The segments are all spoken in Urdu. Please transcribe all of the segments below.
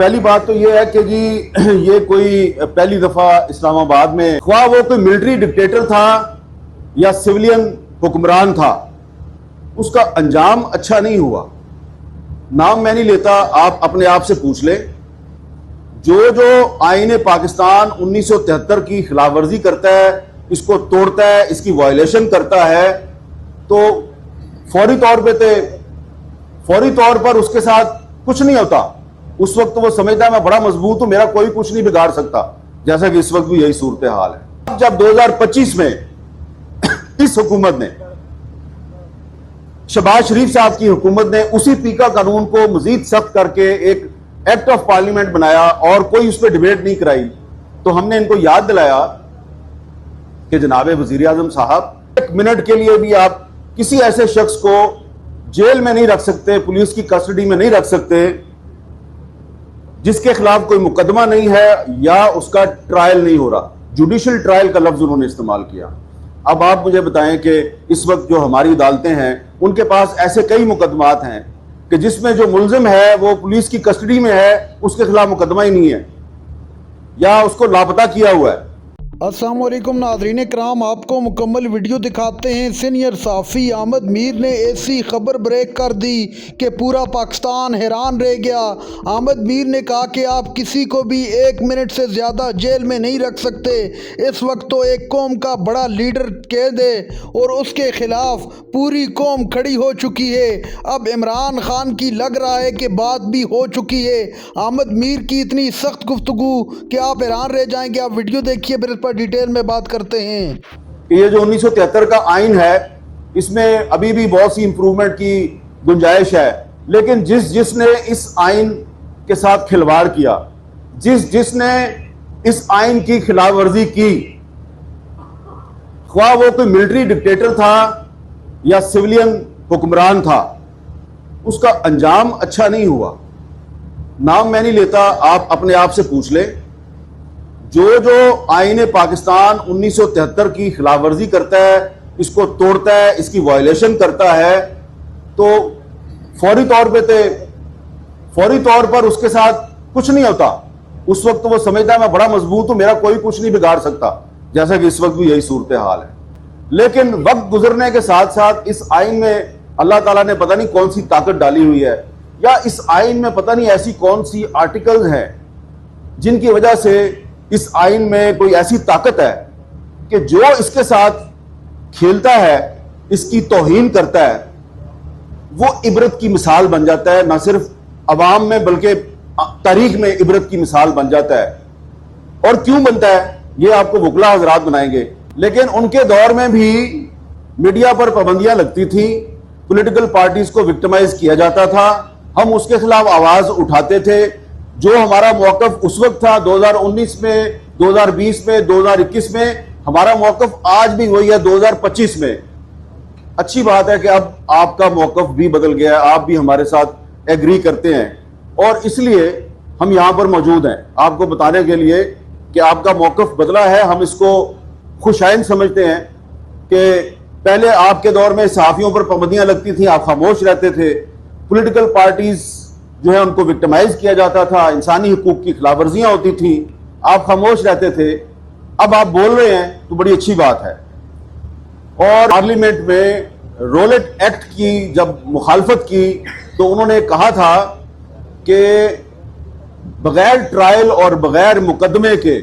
پہلی بات تو یہ ہے کہ جی یہ کوئی پہلی دفعہ اسلام آباد میں خواہ وہ کوئی ملٹری ڈکٹیٹر تھا یا سیولین حکمران تھا، اس کا انجام اچھا نہیں ہوا۔ نام میں نہیں لیتا، آپ اپنے آپ سے پوچھ لیں۔ جو آئین پاکستان 1973 کی خلاف ورزی کرتا ہے، اس کو توڑتا ہے، اس کی وائلیشن کرتا ہے، تو فوری طور پر اس کے ساتھ کچھ نہیں ہوتا۔ اس وقت وہ سمجھتا ہے میں بڑا مضبوط ہوں، میرا کوئی کچھ نہیں بگاڑ سکتا، جیسا کہ اس وقت بھی یہی صورتحال ہے۔ جب 2025 میں اس حکومت نے، شہباز شریف صاحب کی حکومت نے اسی پیکا قانون کو مزید سخت کر کے ایک ایکٹ آف پارلیمنٹ بنایا اور کوئی اس پہ ڈیبیٹ نہیں کرائی، تو ہم نے ان کو یاد دلایا کہ جناب وزیر اعظم صاحب، ایک منٹ کے لیے بھی آپ کسی ایسے شخص کو جیل میں نہیں رکھ سکتے، پولیس کی کسٹڈی میں نہیں رکھ سکتے جس کے خلاف کوئی مقدمہ نہیں ہے یا اس کا ٹرائل نہیں ہو رہا۔ جوڈیشل ٹرائل کا لفظ انہوں نے استعمال کیا۔ اب آپ مجھے بتائیں کہ اس وقت جو ہماری عدالتیں ہیں ان کے پاس ایسے کئی مقدمات ہیں کہ جس میں جو ملزم ہے وہ پولیس کی کسٹڈی میں ہے، اس کے خلاف مقدمہ ہی نہیں ہے یا اس کو لاپتہ کیا ہوا ہے۔ السلام علیکم ناظرین کرام، آپ کو مکمل ویڈیو دکھاتے ہیں۔ سینئر صحافی احمد میر نے ایسی خبر بریک کر دی کہ پورا پاکستان حیران رہ گیا۔ احمد میر نے کہا کہ آپ کسی کو بھی 1 منٹ سے زیادہ جیل میں نہیں رکھ سکتے۔ اس وقت تو ایک قوم کا بڑا لیڈر قید ہے اور اس کے خلاف پوری قوم کھڑی ہو چکی ہے۔ اب عمران خان کی لگ رہا ہے کہ بات بھی ہو چکی ہے۔ احمد میر کی اتنی سخت گفتگو کہ آپ حیران رہ جائیں گے۔ آپ ویڈیو دیکھیے، پھر اس پر ڈیٹیل میں بات کرتے ہیں۔ کہ یہ جو 1973 کا آئین ہے، اس میں ابھی بھی بہت سی امپروومنٹ کی گنجائش ہے، لیکن جس نے اس آئین کے ساتھ کھلواڑ کیا، جس نے اس آئین کی خلاف ورزی کی، خواہ وہ کوئی ملٹری ڈکٹیٹر تھا یا سیولین حکمران تھا، اس کا انجام اچھا نہیں ہوا۔ نام میں نہیں لیتا، آپ اپنے آپ سے پوچھ لیں۔ جو آئین پاکستان 1973 کی خلاف ورزی کرتا ہے، اس کو توڑتا ہے، اس کی وائلیشن کرتا ہے، تو فوری طور پر اس کے ساتھ کچھ نہیں ہوتا۔ اس وقت وہ سمجھتا ہے میں بڑا مضبوط ہوں، میرا کوئی کچھ نہیں بگاڑ سکتا، جیسا کہ اس وقت بھی یہی صورتحال ہے۔ لیکن وقت گزرنے کے ساتھ ساتھ اس آئین میں اللہ تعالیٰ نے پتہ نہیں کون سی طاقت ڈالی ہوئی ہے، یا اس آئین میں پتہ نہیں ایسی کون سی آرٹیکلز ہیں جن کی وجہ سے اس آئین میں کوئی ایسی طاقت ہے کہ جو اس کے ساتھ کھیلتا ہے، اس کی توہین کرتا ہے، وہ عبرت کی مثال بن جاتا ہے، نہ صرف عوام میں بلکہ تاریخ میں عبرت کی مثال بن جاتا ہے۔ اور کیوں بنتا ہے یہ آپ کو وکلا حضرات بنائیں گے۔ لیکن ان کے دور میں بھی میڈیا پر پابندیاں لگتی تھیں، پولیٹیکل پارٹیز کو وکٹمائز کیا جاتا تھا، ہم اس کے خلاف آواز اٹھاتے تھے۔ جو ہمارا موقف اس وقت تھا 2019 میں، 2020 میں، 2021 میں، ہمارا موقف آج بھی وہی ہے 2025 میں۔ اچھی بات ہے کہ اب آپ کا موقف بھی بدل گیا ہے، آپ بھی ہمارے ساتھ ایگری کرتے ہیں، اور اس لیے ہم یہاں پر موجود ہیں آپ کو بتانے کے لیے کہ آپ کا موقف بدلا ہے۔ ہم اس کو خوش آئند سمجھتے ہیں کہ پہلے آپ کے دور میں صحافیوں پر پابندیاں لگتی تھیں، آپ خاموش رہتے تھے، پولیٹیکل پارٹیز جو ہے ان کو وکٹمائز کیا جاتا تھا، انسانی حقوق کی خلاف ورزیاں ہوتی تھیں، آپ خاموش رہتے تھے۔ اب آپ بول رہے ہیں تو بڑی اچھی بات ہے۔ اور پارلیمنٹ میں رولٹ ایکٹ کی جب مخالفت کی تو انہوں نے کہا تھا کہ بغیر ٹرائل اور بغیر مقدمے کے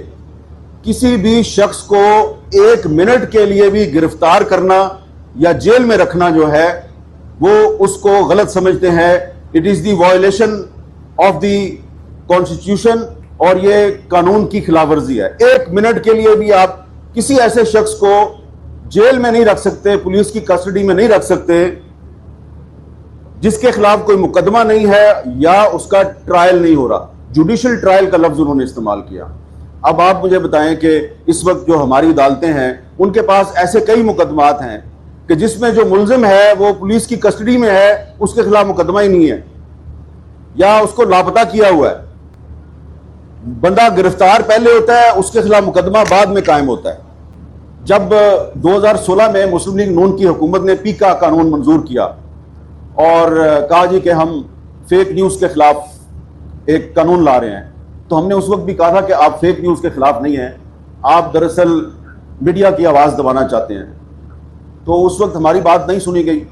کسی بھی شخص کو 1 منٹ کے لیے بھی گرفتار کرنا یا جیل میں رکھنا جو ہے وہ اس کو غلط سمجھتے ہیں۔ It is the violation of the constitution, اور یہ قانون کی خلاف ورزی ہے۔ 1 منٹ کے لیے بھی آپ کسی ایسے شخص کو جیل میں نہیں رکھ سکتے، پولیس کی کسٹڈی میں نہیں رکھ سکتے جس کے خلاف کوئی مقدمہ نہیں ہے یا اس کا ٹرائل نہیں ہو رہا۔ جوڈیشل ٹرائل کا لفظ انہوں نے استعمال کیا۔ اب آپ مجھے بتائیں کہ اس وقت جو ہماری عدالتیں ہیں ان کے پاس ایسے کئی مقدمات ہیں کہ جس میں جو ملزم ہے وہ پولیس کی کسٹڈی میں ہے، اس کے خلاف مقدمہ ہی نہیں ہے یا اس کو لاپتہ کیا ہوا ہے۔ بندہ گرفتار پہلے ہوتا ہے، اس کے خلاف مقدمہ بعد میں قائم ہوتا ہے۔ جب 2016 میں مسلم لیگ نون کی حکومت نے پیکا قانون منظور کیا اور کہا جی کہ ہم فیک نیوز کے خلاف ایک قانون لا رہے ہیں. تو ہم نے اس وقت بھی کہا تھا کہ آپ فیک نیوز کے خلاف نہیں ہیں, آپ دراصل میڈیا کی آواز دبانا چاہتے ہیں. تو اس وقت ہماری بات نہیں سنی گئی,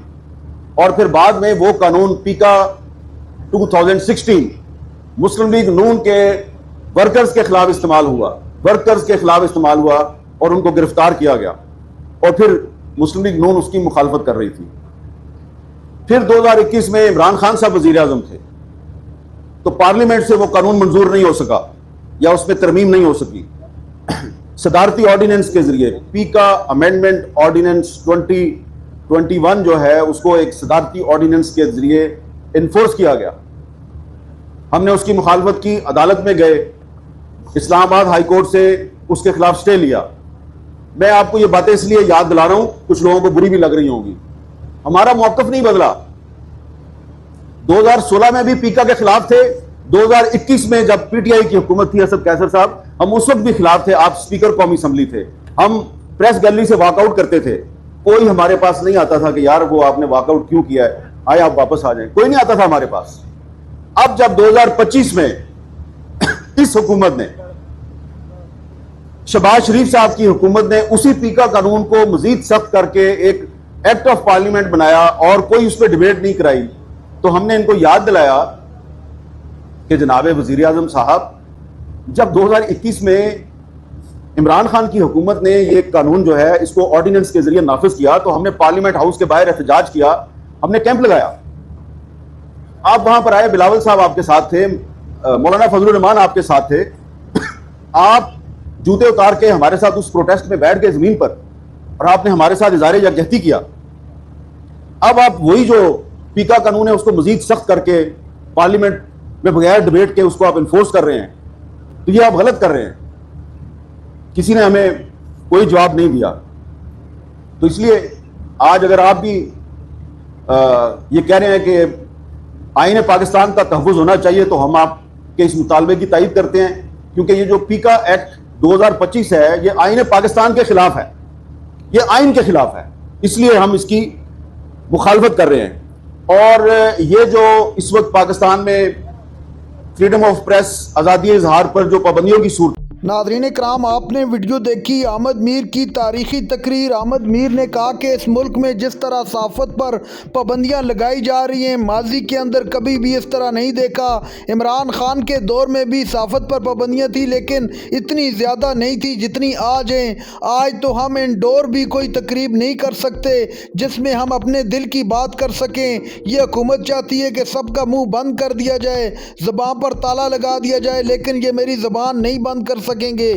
اور پھر بعد میں وہ قانون پیکا 2016 مسلم لیگ نون کے ورکرز کے خلاف استعمال ہوا اور ان کو گرفتار کیا گیا, اور پھر مسلم لیگ نون اس کی مخالفت کر رہی تھی. پھر 2021 میں عمران خان صاحب وزیر اعظم تھے, تو پارلیمنٹ سے وہ قانون منظور نہیں ہو سکا یا اس میں ترمیم نہیں ہو سکی. صدارتی آرڈیننس کے ذریعے پیکا امینڈمنٹ آرڈیننس 2021 جو ہے اس کو ایک صدارتی آرڈیننس کے ذریعے انفورس کیا گیا. ہم نے اس کی مخالفت کی, عدالت میں گئے, اسلام آباد ہائی کورٹ سے اس کے خلاف سٹے لیا. میں آپ کو یہ باتیں اس لیے یاد دلا رہا ہوں, کچھ لوگوں کو بری بھی لگ رہی ہوں گی. ہمارا موقف نہیں بدلا. 2016 میں بھی پیکا کے خلاف تھے, 2021 میں جب پی ٹی آئی کی حکومت تھی اسد کیسر صاحب, ہم اس وقت بھی خلاف تھے. آپ اسپیکر قومی اسمبلی تھے, ہم پریس گیلری سے واک آؤٹ کرتے تھے. کوئی ہمارے پاس نہیں آتا تھا کہ یار وہ آپ نے واک آؤٹ کیوں کیا ہے, آئے آپ واپس آ جائیں. کوئی نہیں آتا تھا ہمارے پاس. اب جب 2025 میں اس حکومت نے, شہباز شریف صاحب کی حکومت نے اسی پیکا قانون کو مزید سخت کر کے ایک ایکٹ آف پارلیمنٹ بنایا اور کوئی اس پہ ڈیبیٹ نہیں کرائی, تو ہم نے ان کو یاد دلایا کہ جناب وزیر اعظم صاحب, جب 2021 میں عمران خان کی حکومت نے یہ قانون جو ہے اس کو آرڈیننس کے ذریعے نافذ کیا, تو ہم نے پارلیمنٹ ہاؤس کے باہر احتجاج کیا, ہم نے کیمپ لگایا. آپ وہاں پر آئے, بلاول صاحب آپ کے ساتھ تھے, مولانا فضل الرحمان آپ کے ساتھ تھے. آپ جوتے اتار کے ہمارے ساتھ اس پروٹیسٹ میں بیٹھ گئے زمین پر, اور آپ نے ہمارے ساتھ اظہار یکجہتی کیا. اب آپ وہی جو پیکا قانون ہے اس کو مزید سخت کر کے پارلیمنٹ میں بغیر ڈیبیٹ کے اس کو آپ انفورس کر رہے ہیں, تو یہ آپ غلط کر رہے ہیں. کسی نے ہمیں کوئی جواب نہیں دیا. تو اس لیے آج اگر آپ بھی یہ کہہ رہے ہیں کہ آئین پاکستان کا تحفظ ہونا چاہیے, تو ہم آپ کے اس مطالبے کی تائید کرتے ہیں, کیونکہ یہ جو پیکا ایکٹ 2025 ہے یہ آئین پاکستان کے خلاف ہے, یہ آئین کے خلاف ہے, اس لیے ہم اس کی مخالفت کر رہے ہیں. اور یہ جو اس وقت پاکستان میں فریڈم آف پریس, آزادی اظہار پر جو پابندیوں کی صورت. ناظرین کرام, آپ نے ویڈیو دیکھی احمد میر کی تاریخی تقریر. احمد میر نے کہا کہ اس ملک میں جس طرح صحافت پر پابندیاں لگائی جا رہی ہیں, ماضی کے اندر کبھی بھی اس طرح نہیں دیکھا. عمران خان کے دور میں بھی صحافت پر پابندیاں تھیں, لیکن اتنی زیادہ نہیں تھی جتنی آج ہیں. آج تو ہم انڈور بھی کوئی تقریب نہیں کر سکتے جس میں ہم اپنے دل کی بات کر سکیں. یہ حکومت چاہتی ہے کہ سب کا منہ بند کر دیا جائے, زبان پر تالا لگا دیا جائے, لیکن یہ میری زبان نہیں بند کر سکیں گے.